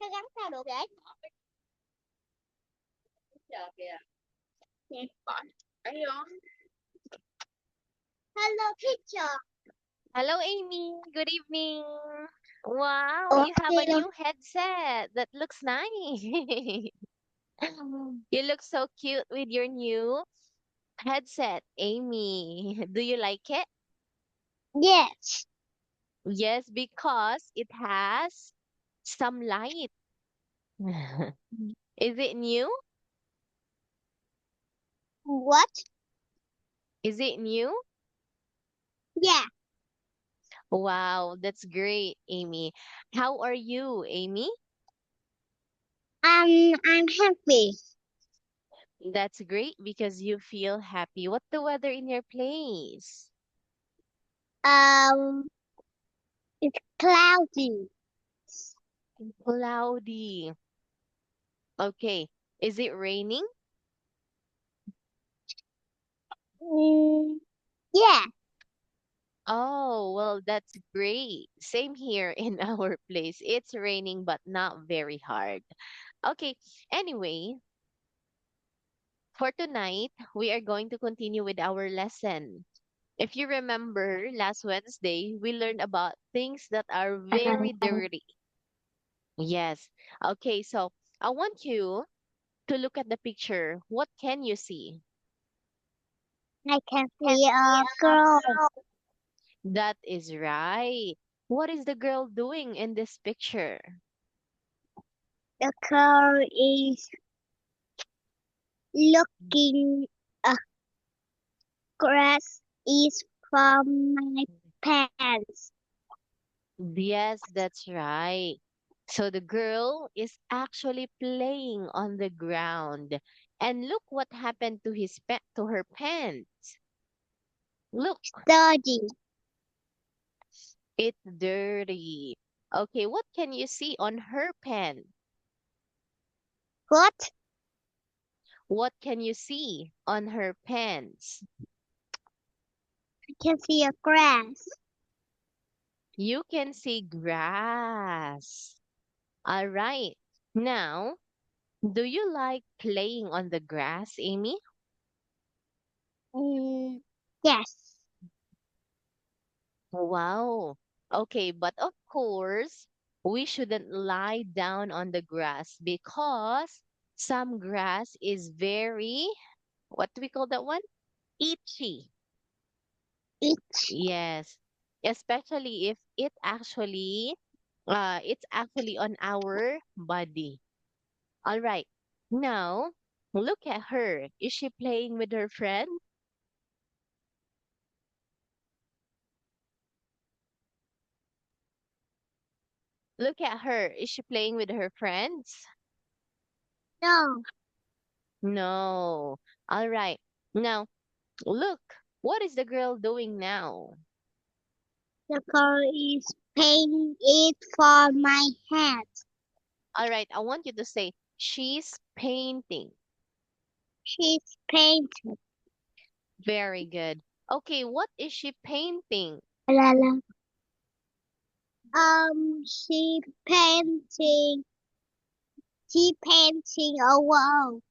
Nó gắn sao được vậy? Nè. Hello, teacher. Hello, Amy. Good evening. Wow, you have a Okay. new headset. That looks nice. You look so cute with your new headset, Amy. Do you like it? Yes. Yes, because it has some light. Is it new? What? Is it new? Yeah. Wow, that's great, Amy. How are you, Amy? I'm happy. That's great because you feel happy. What's the weather in your place? Um, it's cloudy. Cloudy. Okay. Is it raining? Mm, yeah. Oh, well, that's great. Same here in our place. It's raining, but not very hard. Okay. Anyway, for tonight, we are going to continue with our lesson. If you remember, last Wednesday, we learned about things that are very dirty. Yes. Okay, so I want you to look at the picture. What can you see? I can see a girl. That is right. What is the girl doing in this picture? The girl is looking grass is from my pants. Yes, that's right. So the girl is actually playing on the ground. And look what happened to to her pants. Look, Study. it's dirty. Okay, what can you see on her pants? What? What can you see on her pants? I can see a grass. You can see grass. All right. Now, do you like playing on the grass, Amy? Mm, yes. Wow. Okay, but of course, we shouldn't lie down on the grass because some grass is very, what do we call that one? Itchy. It's Yes. Especially if it's actually on our body. All right. Now, look at her. Is she playing with her friend? Look at her. Is she playing with her friends? no. No. All right. Now, look. What is the girl doing now? The girl is painting it for my hat. All right. I want you to say, she's painting. She's painting. Very good. Okay, what is she painting? La la. She painting. She painting a wall.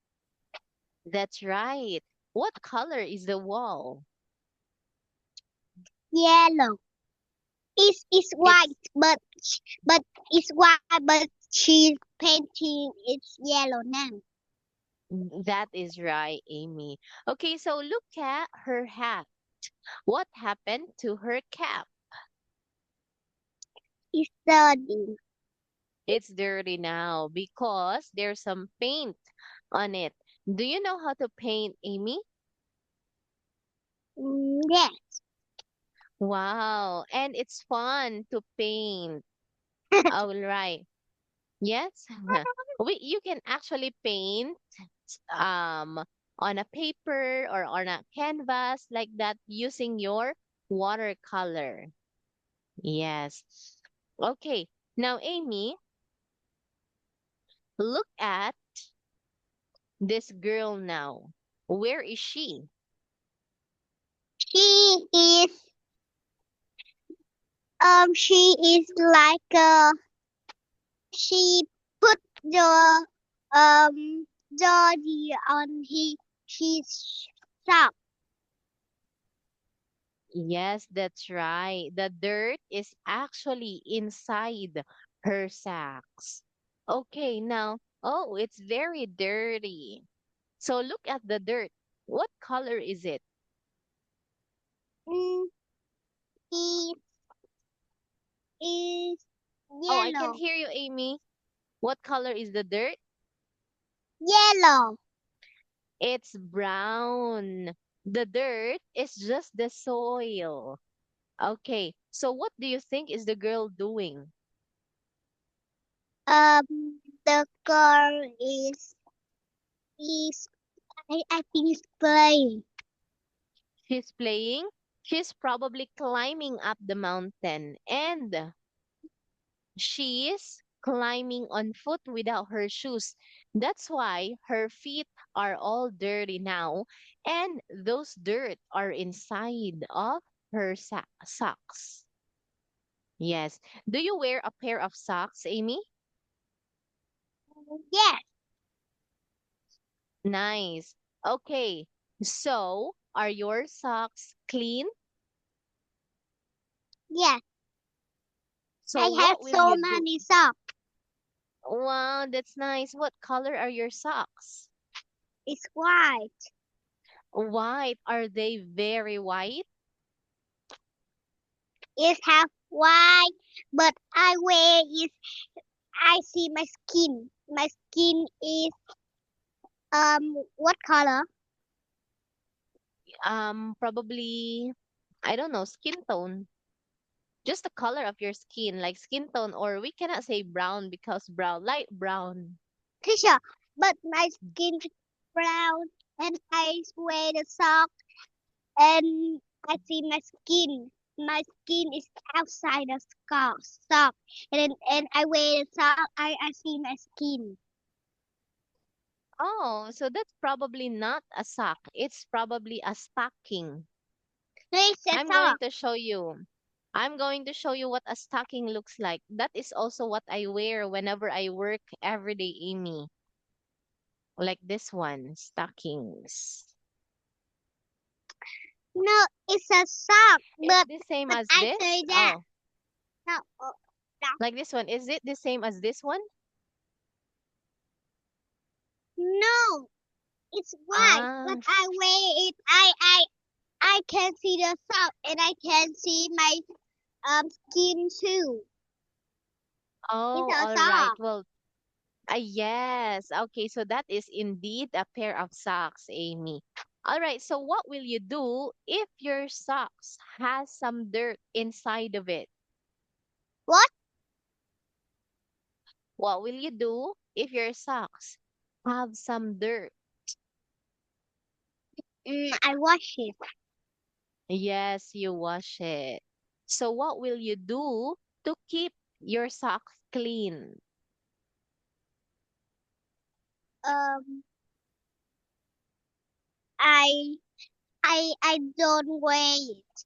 That's right. What color is the wall? Yellow. It's It's white, but it's white, but she's painting it's yellow now. that is right, Amy. Okay, so look at her hat. What happened to her cap? It's dirty. It's dirty now because there's some paint on it. Do you know how to paint, Amy? Yeah. Wow, and it's fun to paint. All right. Yes. You can actually paint um on a paper or on a canvas like that using your watercolor. Yes. Okay. Now, Amy, look at this girl now. Where is she? She is she is like a sheep. put the Georgie on his sock. Yes, that's right. The dirt is actually inside her socks. Okay, now, oh, it's very dirty. So look at the dirt. What color is it? Mm, he is Oh, I can't yellow. hear you, Amy. What color is the dirt? Yellow. It's brown. The dirt is just the soil. Okay, so what do you think is the girl doing? The girl is I think is playing. She's playing. She's probably climbing up the mountain and she's climbing on foot without her shoes. That's why her feet are all dirty now and those dirt are inside of her socks. Yes. Do you wear a pair of socks, Amy? Yes, Nice. Okay. So, are your socks clean? yes. So, I have what will so you do? many socks. Wow, that's nice. What color are your socks? It's white. White. Are they very white? It's half white, but I wear it. I see my skin. My skin is what color? Probably, I don't know, skin tone. Just the color of your skin, like skin tone, or we cannot say brown because brown, light brown. Tisha, but my skin is brown, and I wear the sock, and I see my skin. My skin is outside the sock, and I wear the sock. I see my skin. Oh, so that's probably not a sock. It's probably a stocking. It's a I'm going sock. to show you. I'm going to show you what a stocking looks like. That is also what I wear whenever I work every day, Amy. Like this one, stockings. No, it's a sock. Is But the same as I this? say that. Oh, No, no, like this one. Is it the same as this one? no, it's white. But Ah, I wear it. I can see the sock, and I can see my skin too. It's oh, a all right. sock. Well, yes. Okay, so that is indeed a pair of socks, Amy. All right, so what will you do if your socks has some dirt inside of it? What? What will you do if your socks have some dirt? I wash it. Yes, you wash it. So what will you do to keep your socks clean? Um, I I don't wear it.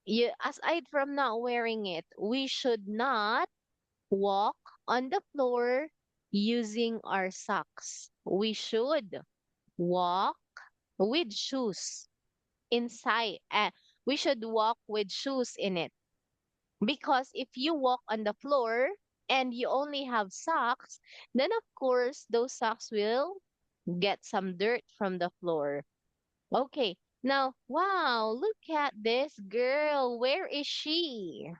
You, aside from not wearing it, we should not walk on the floor using our socks. We should walk with shoes inside. We should walk with shoes in it. Because if you walk on the floor and you only have socks, then of course those socks will get some dirt from the floor. Okay, now, wow, look at this girl. Where is she?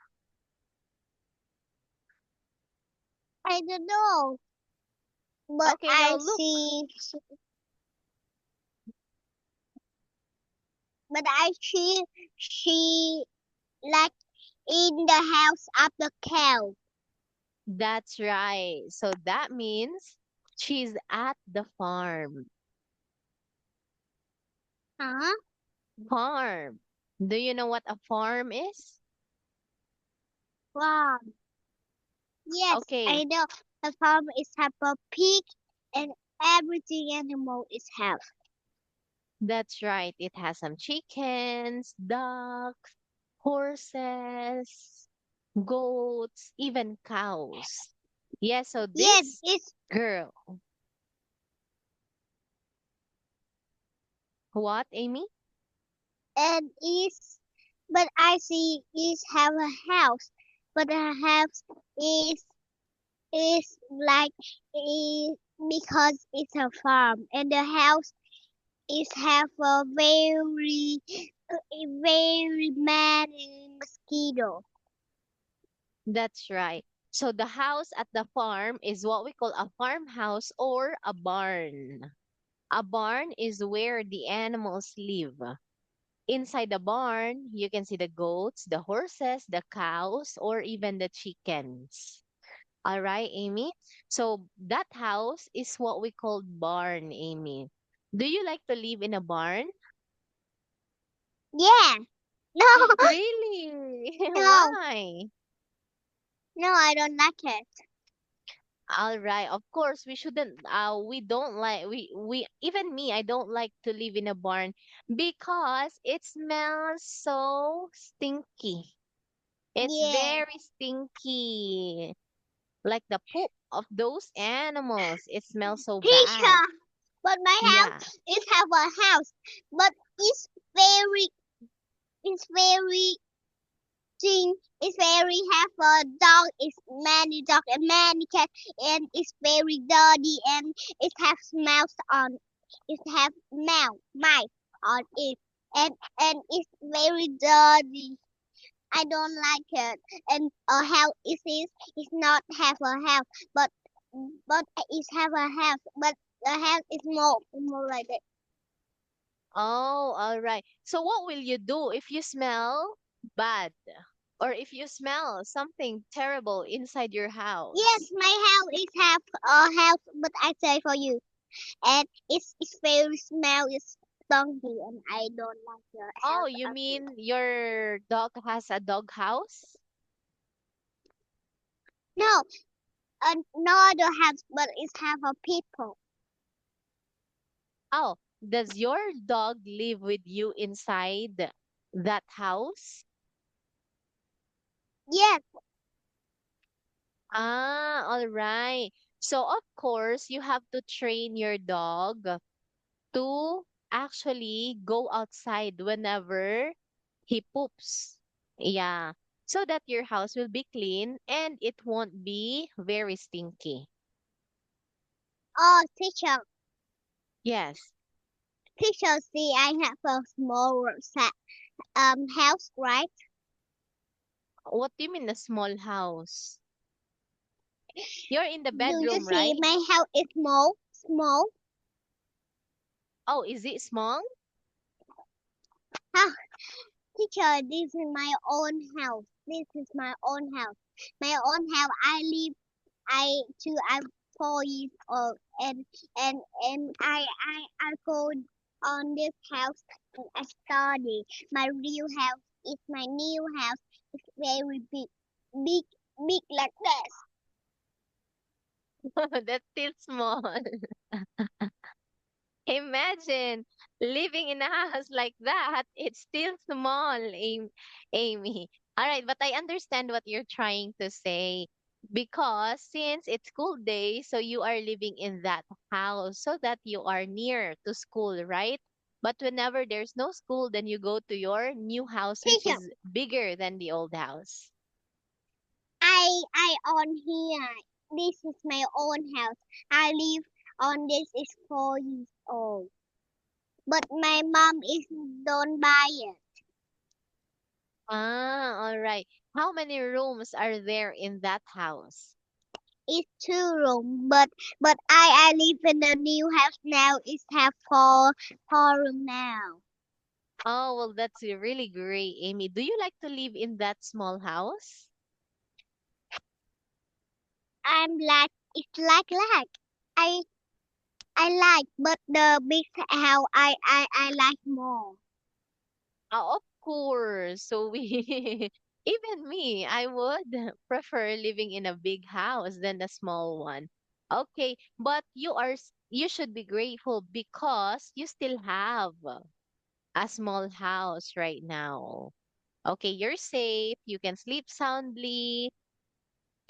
I don't know, but Okay, now look. I see she like in the house of the cow. That's right. So that means she's at the farm. Huh? Farm. Do you know what a farm is? Wow. Yes, Okay, I know. The farm is have a pig and everything animal is have. that's right. It has some chickens, ducks, horses, goats, even cows. Yes, so Yes, this it's girl, what, Amy? and is, but I see is have a house, but the house is is like is because it's a farm, and the house is have a very many mosquito. That's right. So the house at the farm is what we call a farmhouse or a barn. A barn is where the animals live. Inside the barn, you can see the goats, the horses, the cows, or even the chickens. All right, Amy? So that house is what we call barn, Amy. Do you like to live in a barn? Yeah. No, Really? no, Why? no, I don't like it. All right. Of course, we shouldn't we don't like we even me, I don't like to live in a barn because it smells so stinky. It's Yeah. very stinky. Like the poop of those animals. It smells so bad. Teacher, but my Yeah. house is have a house, but very, it's very thing. It's very have a dog. It's many dog and many cat, and it's very dirty and it has mouse on. It have mice on it, and it's very dirty. I don't like it. And a house is not have a house, but it have a house, but the house is more like that. Oh, all right. So what will you do if you smell bad or if you smell something terrible inside your Yes, house? my house is have a house, but I say for you, and it's very smell is stinky, and I don't like the Oh, house you of you. mean your dog has a dog house? No, no other house, but it's have a people. Oh, does your dog live with you inside that house? Yes, Ah, all right. So of course, you have to train your dog to actually go outside whenever he poops. Yeah. So that your house will be clean and it won't be very stinky. oh teacher, Yes. teacher, see, I have a small house, right? What do you mean a small house? You're in the Do you bedroom, see right? my house is small? Oh, is it small? Ah, teacher, this is my own house. This is my own house. My own house. I'm 4 years old, and I go on this house and I study. My real house is my new house. It's very big, big like this. That's still small. Imagine living in a house like that. It's still small, Amy. All right, but I understand what you're trying to say because since it's school day, so you are living in that house so that you are near to school, right? But whenever there's no school, then you go to your new house, which Teacher, is bigger than the old house. I on here. This is my own house. I live on this is 4 years old. But my mom is don't buy it. Ah, all right. How many rooms are there in that house? It's 2 room, but I live in the new house now. It's have four room now. Oh, well, that's really great, Amy. Do you like to live in that small house? I'm like it's like I I like, but the big house I like more. Of course. So we, even me, I would prefer living in a big house than a small one. Okay, but you should be grateful because you still have a small house right now. Okay, you're safe. You can sleep soundly.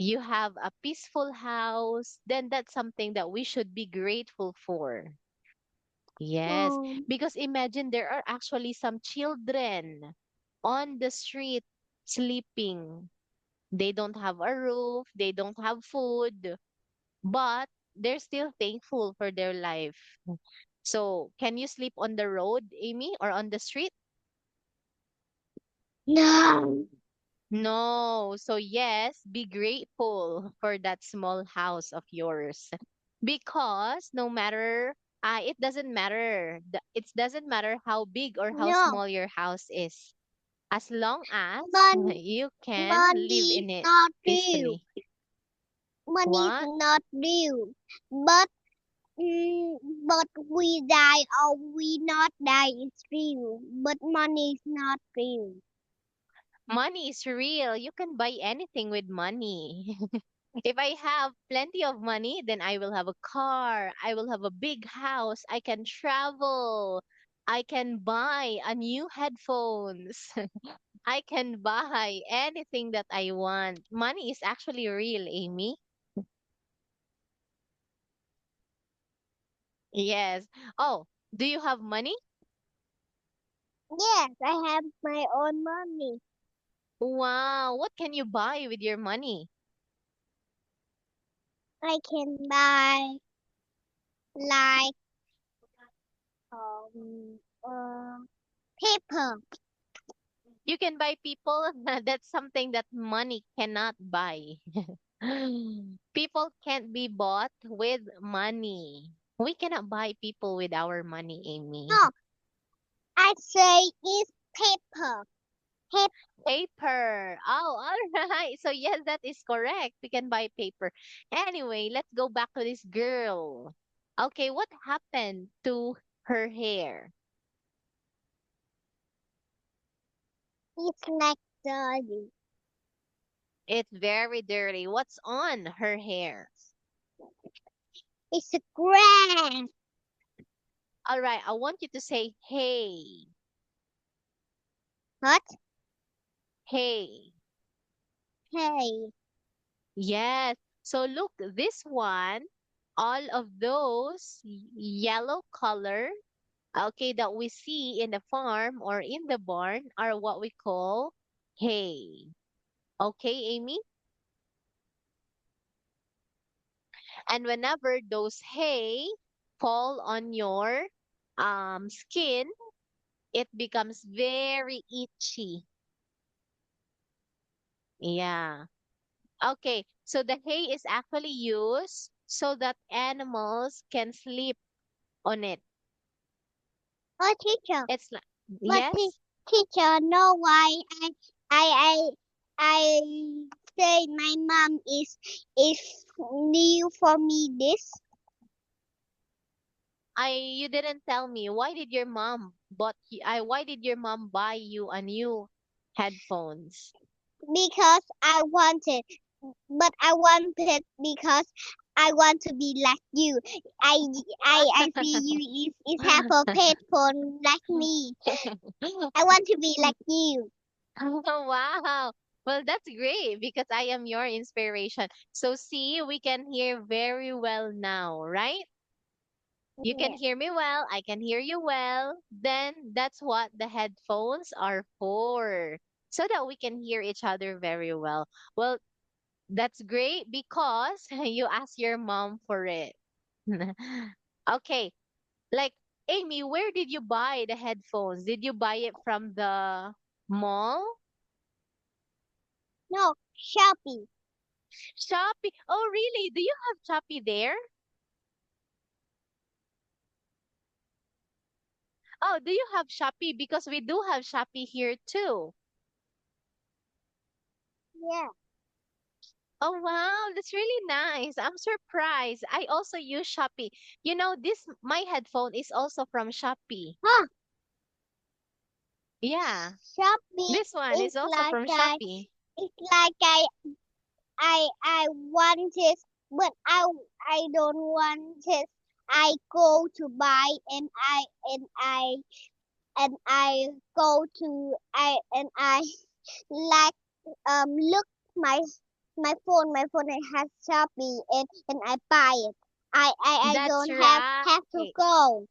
you have a peaceful house, then that's something that we should be grateful for. Yes, Um, because imagine there are actually some children on the street sleeping. They don't have a roof, they don't have food, but they're still thankful for their life. So, can you sleep on the road, Amy, or on the street? no, No. So, yes, be grateful for that small house of yours. Because no matter, it doesn't matter. It doesn't matter how big or how no. small your house is. As long as Money, you can live money is in it not real. peacefully. Money is What? not real. But mm, but we die or we not die is real. But money is not real. Money is real. You can buy anything with money. If I have plenty of money, then I will have a car. I will have a big house. I can travel. I can buy a new headphones. I can buy anything that I want. Money is actually real, Amy. Yes. Oh, do you have money? Yes, I have my own money. Wow. What can you buy with your money? I can buy like uh paper. You can buy people. That's something that money cannot buy. People can't be bought with money. We cannot buy people with our money, Amy. No, I say it's paper. Paper. Paper. Oh, all right. So yes, that is correct. We can buy paper. Anyway, let's go back to this girl. Okay, what happened to her hair? It's like dirty. It's very dirty. What's on her hair? It's a grass. All right, I want you to say hey. What? Hey. Hey. Yes. So look, this one, all of those yellow color, okay, that we see in the farm or in the barn are what we call hay. Okay, Amy? And whenever those hay fall on your skin, it becomes very itchy. Yeah. Okay. So the hay is actually used so that animals can sleep on it. Oh, teacher. It's like, But yes. teacher, know why I I say my mom is new for me this You didn't tell me. Why did your mom why did your mom buy you a new headphones? because I wanted, but I wanted because I want to be like you. I I see you is have a pet phone like me. I want to be like you. Wow. Well, that's great because I am your inspiration. So see, we can hear very well now, right? You can Yeah. hear me well, I can hear you well. Then that's what the headphones are for. So that we can hear each other very well. Well, that's great because you asked your mom for it. Okay. Like, Amy, where did you buy the headphones? Did you buy it from the mall? No, Shopee. Shopee? Oh, really? Do you have Shopee there? Oh, do you have Shopee? Because we do have Shopee here too. Yeah. Oh, wow. That's really nice. I'm surprised. I also use Shopee. You know, my headphone is also from Shopee. Huh? Yeah. Shopee This one is is also like from Shopee. I want it, but I don't want it. I go to buy and I go to I and I like look my My phone it has Shopee and I buy it. I That's don't have to right. go.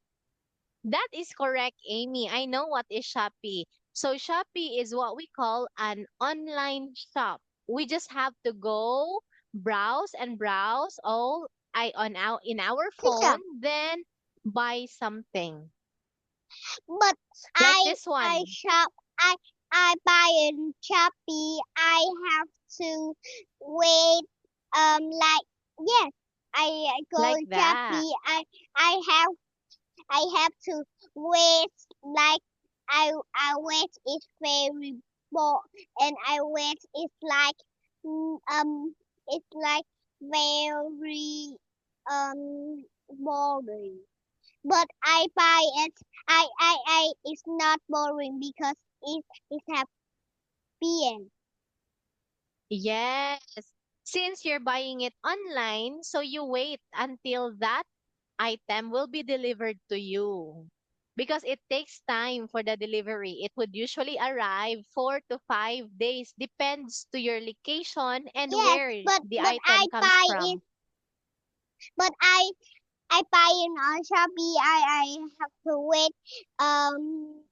That is correct, Amy. I know what is Shopee. So Shopee is what we call an online shop. We just have to go browse and browse all I on our in our phone, Teacher, then buy something. but Like I this I one. shop I I buy in Shopee. I have to wait like yes. I go Like to that. Shopee. I have I have to wait like I wait is very bo and I wait is like it's like very boring. But I buy it. I it's not boring because it happy. Yes. Since you're buying it online, so you wait until that item will be delivered to you. Because it takes time for the delivery. It would usually arrive 4 to 5 days, depends to your location and Yes, where the but item comes it from. but I buy it on Shopee. I have to wait um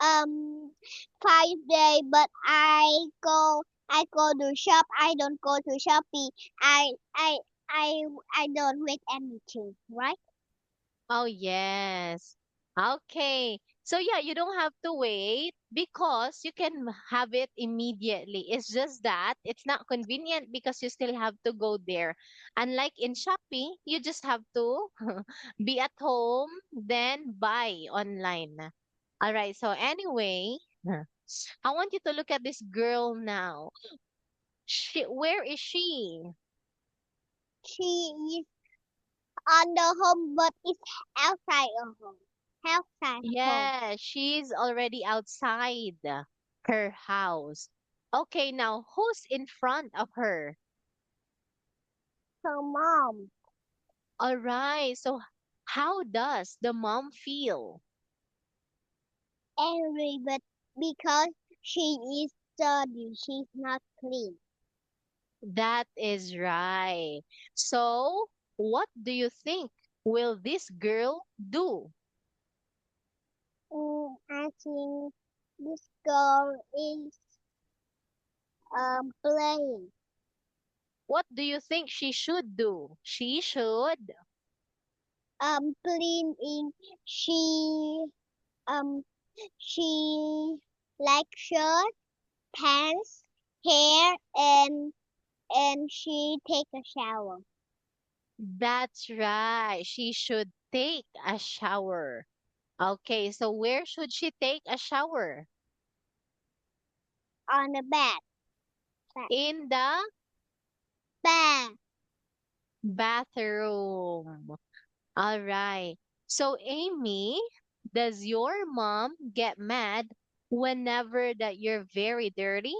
um 5 day but I go to shop. I don't go to Shopee. I I don't wait anything, right? Oh, yes. Okay. So yeah, you don't have to wait because you can have it immediately. It's just that it's not convenient because you still have to go there. Unlike in Shopee, you just have to be at home, then buy online. All right. So anyway, I want you to look at this girl now. Where is she? She is on the home but it's outside of home. Outside home. Yeah, she's already outside her house. Okay, now who's in front of her? Her mom. All right, so how does the mom feel? Angry but because she is dirty, she's not clean. That is right. So, what do you think will this girl do? I think this girl is playing. What do you think she should do? She should. Playing in she um she like shirt, pants, hair and she take a shower That's right. She should take a shower. Okay, so where should she take a shower? on the bed. In the Bed. bathroom. All right. So, Amy, does your mom get mad whenever that you're very dirty?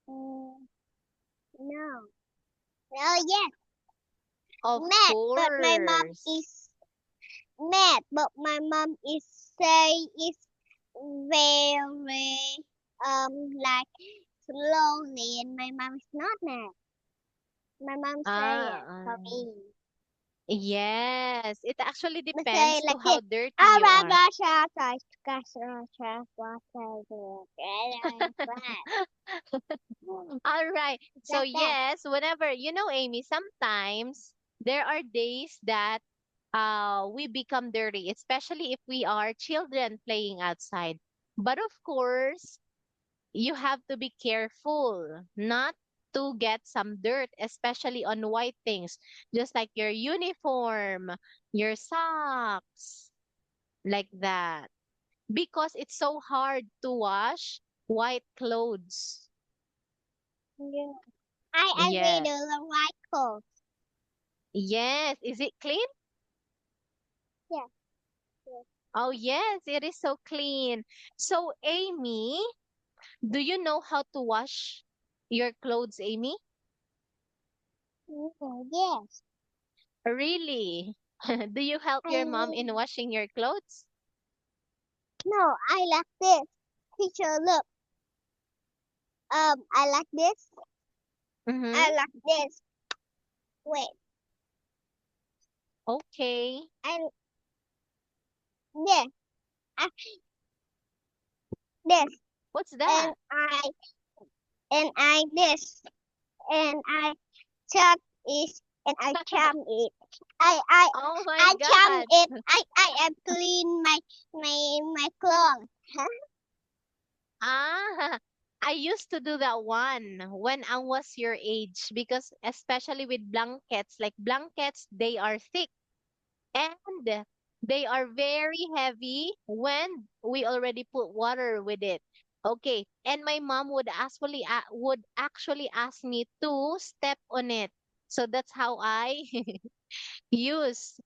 Mm, no. Oh yes, Of mad. But my mom course. is mad. But my mom is say is very like slowly, and my mom is not mad. My mom say Ah, it for me. yes. It actually They say depends to like how this. dirty Oh you my are. gosh, what I do? And I'm All right. So, like that. yes, whenever, Amy, sometimes there are days that we become dirty, especially if we are children playing outside. But of course, you have to be careful not to get some dirt, especially on white things, just like your uniform, your socks, like that. Because it's so hard to wash white clothes. Yeah. I read Yes. the white code. Yes. Is it clean? Yes, yes. Oh, yes, it is so clean. So, Amy, do you know how to wash your clothes, Amy? Yes. Really? Do you help I your mom read. in washing your clothes? No, I like this. Teacher, look. I like this. Mm-hmm. I like this. Wait, Okay. and this, uh, this, What's and that? I this, and I chop it, and I chop it. I I Oh my I chop God. it. I clean my clothes. Huh? Ah, I used to do that one when I was your age because especially with blankets, like blankets, they are thick and they are very heavy when we already put water with it. Okay, and my mom would actually ask me to step on it. So that's how I used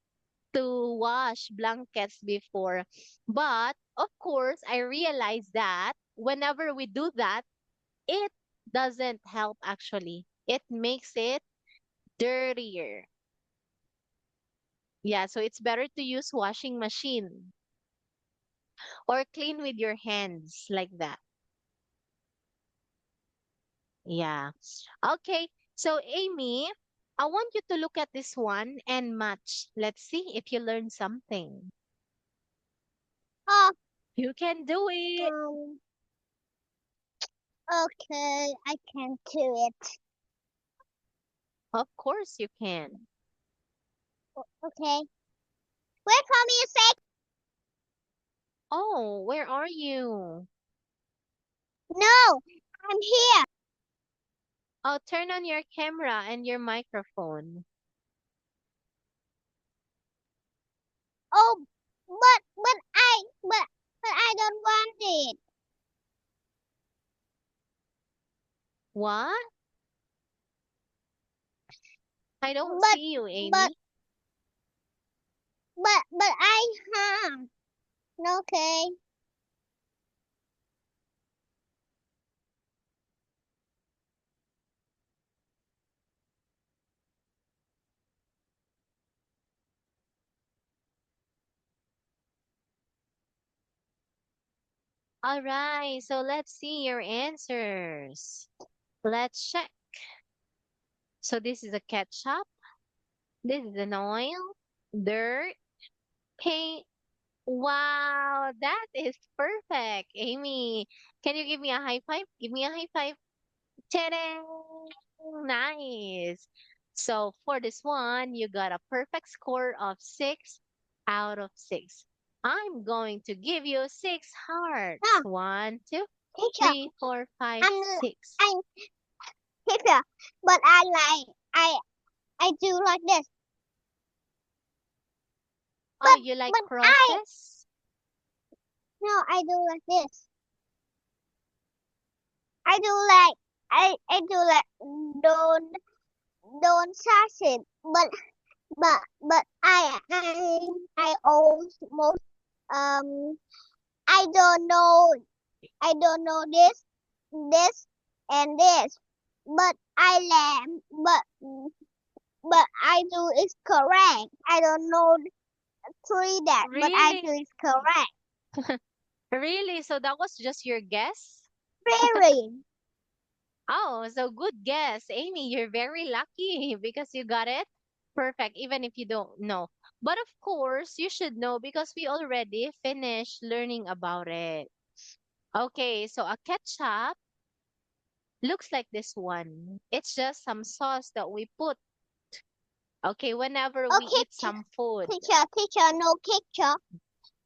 to wash blankets before. But of course, I realized that whenever we do that, it doesn't help actually. It makes it dirtier. Yeah, so it's better to use washing machine or clean with your hands like that. Yeah. Okay. So Amy, I want you to look at this one and match. Let's see if you learn something. Oh, You can do it. um, okay, I can do it. Of course you can. Okay, wait for me a sec. Oh, where are you? No, I'm here. Oh, turn on your camera and your microphone. Oh, but I don't want it. What? I don't But see you, but Amy. but I have. Okay. All right, so let's see your answers. Let's check. So this is a ketchup. This is an oil, dirt, paint. Wow, that is perfect, Amy. Can you give me a high five? Give me a high five. Ta-da! Nice. So for this one, you got a perfect score of 6 out of 6. I'm going to give you 6 hearts. No, 1, 2, teacher, 3, 4, 5, I'm 6. I'm teacher, but I do like this. Oh, But you like but crosses? no, I do like this. I do like I do like don't don't touch it. But I almost um I don't know this and this. But I am but I do is correct. I don't know three that, but I Really? do is correct. Really? So that was just your guess? Very. Oh, so good guess. Amy, you're very lucky because you got it perfect, even if you don't know. But of course, you should know because we already finished learning about it. Okay, so a ketchup looks like this one. It's just some sauce that we put, okay, whenever we Okay, eat some food. teacher, no ketchup.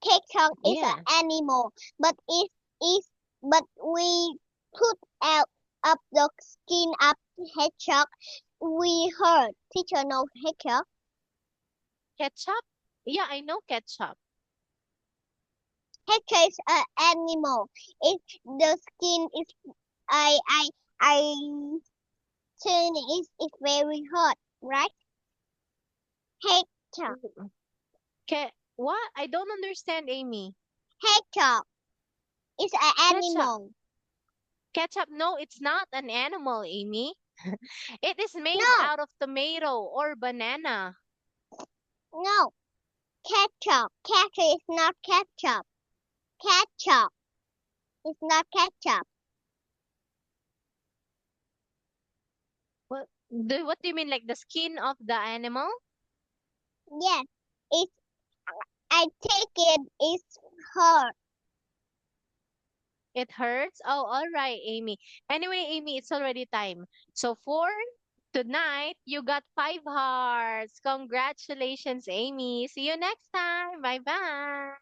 Ketchup is an Yeah. animal, but is but we put out up the skin up hedgehog. We heard teacher no hedgehog. Ketchup? Yeah, I know ketchup. Hedgehog is an animal. It the skin is I turn is very hot, right? Hedgehog, Mm. What? I don't understand, Amy. hedgehog is an Ketchup. animal. Ketchup, no, it's not an animal, Amy. It is made No, out of tomato or banana. no, ketchup. Ketchup is not ketchup. Ketchup is not ketchup. What do you mean, like the skin of the animal? Yes, it's I take it. It's hurt. It hurts? Oh, all right, Amy. Anyway, Amy, it's already time. So for tonight, you got 5 hearts. Congratulations, Amy. See you next time. Bye bye.